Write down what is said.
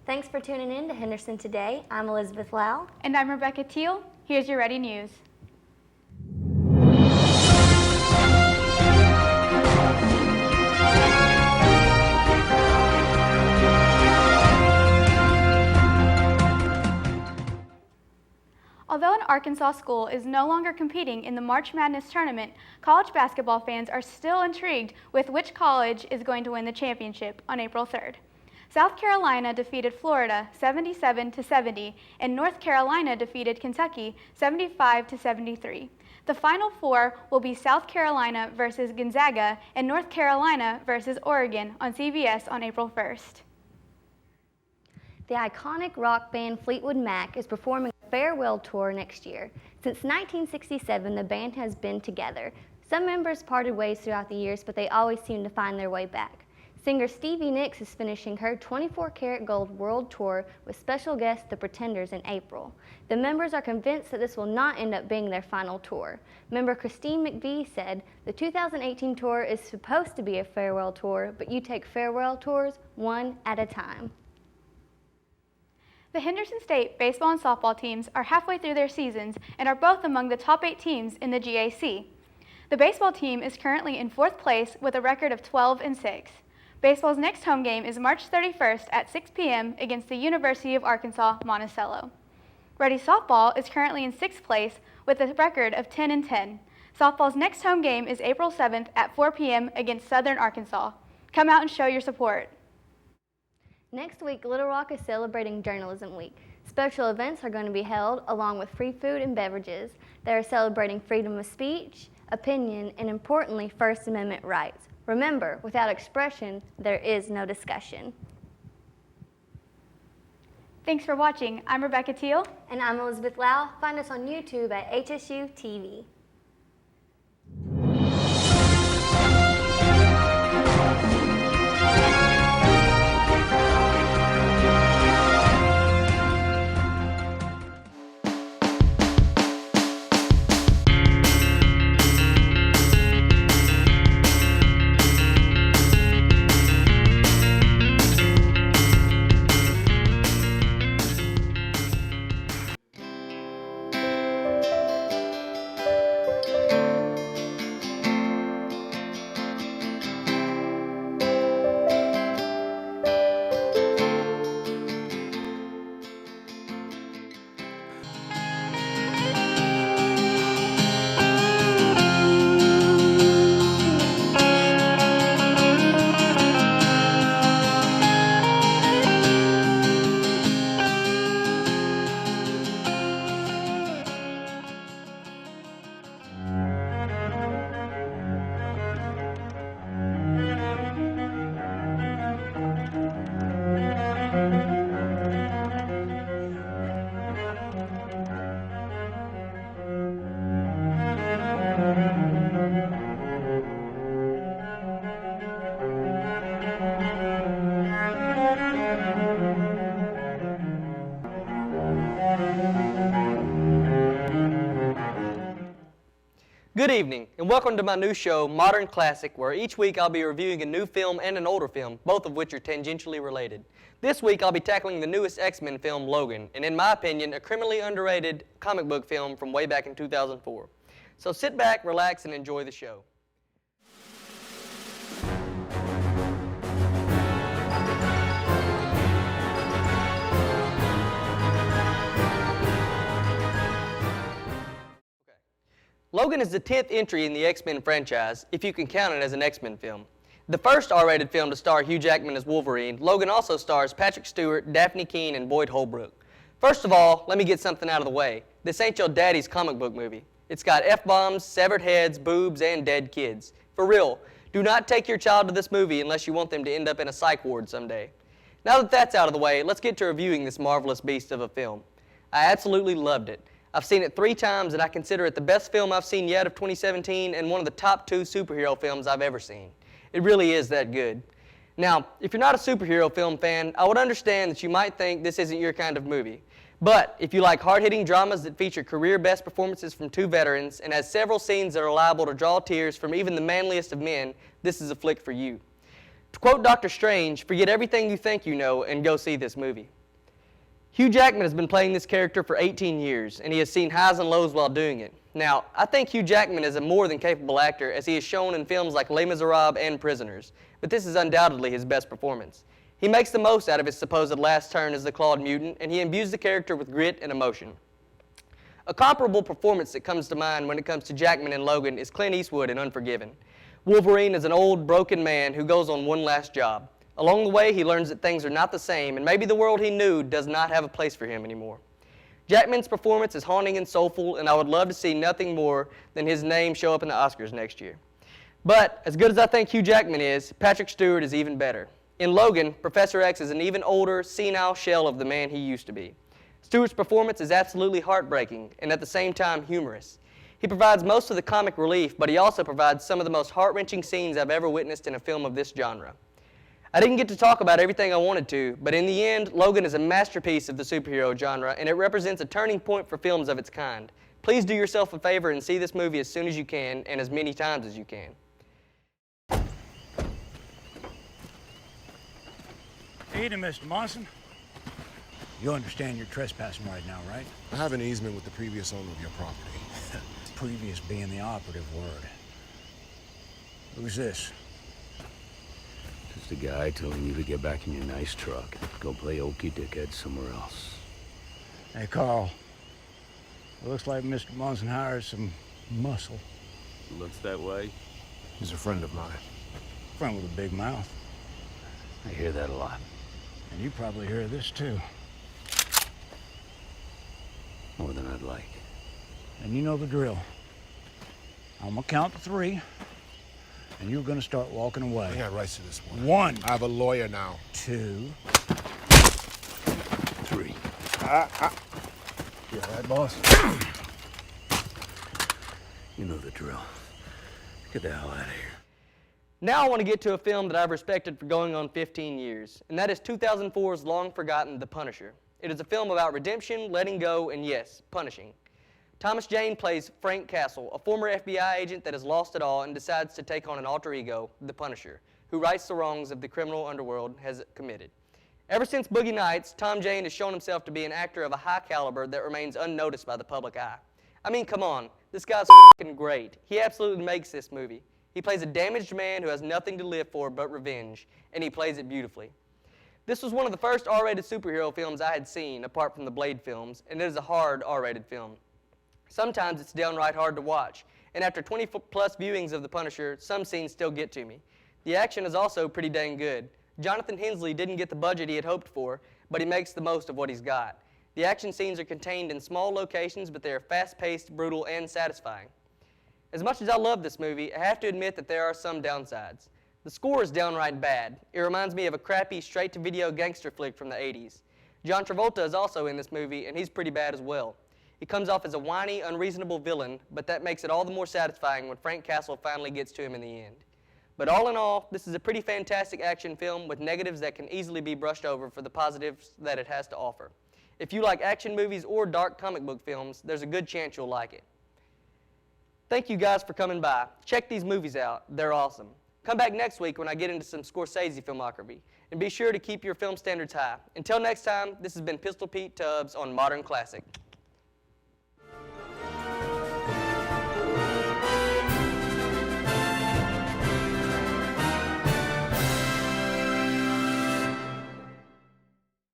Thanks for tuning in to Henderson Today. I'm Elizabeth Lau. And I'm Rebekah Teel. Here's your ready news. Although an Arkansas school is no longer competing in the March Madness tournament, college basketball fans are still intrigued with which college is going to win the championship on April 3rd. South Carolina defeated Florida 77-70, and North Carolina defeated Kentucky 75-73. The Final Four will be South Carolina versus Gonzaga and North Carolina versus Oregon on CBS on April 1st. The iconic rock band Fleetwood Mac is performing a farewell tour next year. Since 1967, the band has been together. Some members parted ways throughout the years, but they always seem to find their way back. Singer Stevie Nicks is finishing her 24-karat gold world tour with special guest The Pretenders in April. The members are convinced that this will not end up being their final tour. Member Christine McVie said, "The 2018 tour is supposed to be a farewell tour, but you take farewell tours one at a time." The Henderson State baseball and softball teams are halfway through their seasons and are both among the top 8 teams in the GAC. The baseball team is currently in 4th place with a record of 12-6. Baseball's next home game is March 31st at 6 p.m. against the University of Arkansas Monticello. Ready Softball is currently in 6th place with a record of 10-10. Softball's next home game is April 7th at 4 p.m. against Southern Arkansas. Come out and show your support. Next week, Little Rock is celebrating Journalism Week. Special events are going to be held along with free food and beverages. They are celebrating freedom of speech, opinion, and importantly, First Amendment rights. Remember, without expression, there is no discussion. Thanks for watching. I'm Rebekah Teel. And I'm Elizabeth Lau. Find us on YouTube at HSU TV. Good evening, and welcome to my new show, Modern Classic, where each week I'll be reviewing a new film and an older film, both of which are tangentially related. This week I'll be tackling the newest X-Men film, Logan, and in my opinion, a criminally underrated comic book film from way back in 2004. So sit back, relax, and enjoy the show. Logan is the 10th entry in the X-Men franchise, if you can count it as an X-Men film. The first R-rated film to star Hugh Jackman as Wolverine, Logan also stars Patrick Stewart, Daphne Keane, and Boyd Holbrook. First of all, let me get something out of the way. This ain't your daddy's comic book movie. It's got F-bombs, severed heads, boobs, and dead kids. For real, do not take your child to this movie unless you want them to end up in a psych ward someday. Now that that's out of the way, let's get to reviewing this marvelous beast of a film. I absolutely loved it. I've seen it 3 times, and I consider it the best film I've seen yet of 2017 and one of the top 2 superhero films I've ever seen. It really is that good. Now, if you're not a superhero film fan, I would understand that you might think this isn't your kind of movie. But if you like hard-hitting dramas that feature career-best performances from 2 veterans and has several scenes that are liable to draw tears from even the manliest of men, this is a flick for you. To quote Dr. Strange, forget everything you think you know and go see this movie. Hugh Jackman has been playing this character for 18 years, and he has seen highs and lows while doing it. Now, I think Hugh Jackman is a more than capable actor, as he is shown in films like Les Miserables and Prisoners, but this is undoubtedly his best performance. He makes the most out of his supposed last turn as the clawed mutant, and he imbues the character with grit and emotion. A comparable performance that comes to mind when it comes to Jackman and Logan is Clint Eastwood in Unforgiven. Wolverine is an old, broken man who goes on one last job. Along the way, he learns that things are not the same, and maybe the world he knew does not have a place for him anymore. Jackman's performance is haunting and soulful, and I would love to see nothing more than his name show up in the Oscars next year. But, as good as I think Hugh Jackman is, Patrick Stewart is even better. In Logan, Professor X is an even older, senile shell of the man he used to be. Stewart's performance is absolutely heartbreaking, and at the same time humorous. He provides most of the comic relief, but he also provides some of the most heart-wrenching scenes I've ever witnessed in a film of this genre. I didn't get to talk about everything I wanted to, but in the end, Logan is a masterpiece of the superhero genre, and it represents a turning point for films of its kind. Please do yourself a favor and see this movie as soon as you can, and as many times as you can. Evening, Mr. Monson. You understand you're trespassing right now, right? I have an easement with the previous owner of your property. Previous being the operative word. Who's this? Just a guy telling you to get back in your nice truck. Go play okie dickhead somewhere else. Hey, Carl. It looks like Mr. Monson hires some muscle. Looks that way. He's a friend of mine. Friend with a big mouth. I hear that a lot. And you probably hear this, too. More than I'd like. And you know the drill. I'm gonna count to 3, and you're gonna start walking away. I got rights to this one. 1. I have a lawyer now. 2. 3. Yeah, that boss. You know the drill. Get the hell out of here. Now I want to get to a film that I've respected for going on 15 years, and that is 2004's long-forgotten The Punisher. It is a film about redemption, letting go, and yes, punishing. Thomas Jane plays Frank Castle, a former FBI agent that has lost it all and decides to take on an alter ego, the Punisher, who rights the wrongs of the criminal underworld has committed. Ever since Boogie Nights, Tom Jane has shown himself to be an actor of a high caliber that remains unnoticed by the public eye. I mean, come on, this guy's f***ing great. He absolutely makes this movie. He plays a damaged man who has nothing to live for but revenge, and he plays it beautifully. This was one of the first R-rated superhero films I had seen, apart from the Blade films, and it is a hard R-rated film. Sometimes it's downright hard to watch, and after 20-plus viewings of The Punisher, some scenes still get to me. The action is also pretty dang good. Jonathan Hensley didn't get the budget he had hoped for, but he makes the most of what he's got. The action scenes are contained in small locations, but they are fast-paced, brutal, and satisfying. As much as I love this movie, I have to admit that there are some downsides. The score is downright bad. It reminds me of a crappy, straight-to-video gangster flick from the 80s. John Travolta is also in this movie, and he's pretty bad as well. He comes off as a whiny, unreasonable villain, but that makes it all the more satisfying when Frank Castle finally gets to him in the end. But all in all, this is a pretty fantastic action film with negatives that can easily be brushed over for the positives that it has to offer. If you like action movies or dark comic book films, there's a good chance you'll like it. Thank you guys for coming by. Check these movies out. They're awesome. Come back next week when I get into some Scorsese filmography. And be sure to keep your film standards high. Until next time, this has been Pistol Pete Tubbs on Modern Classic.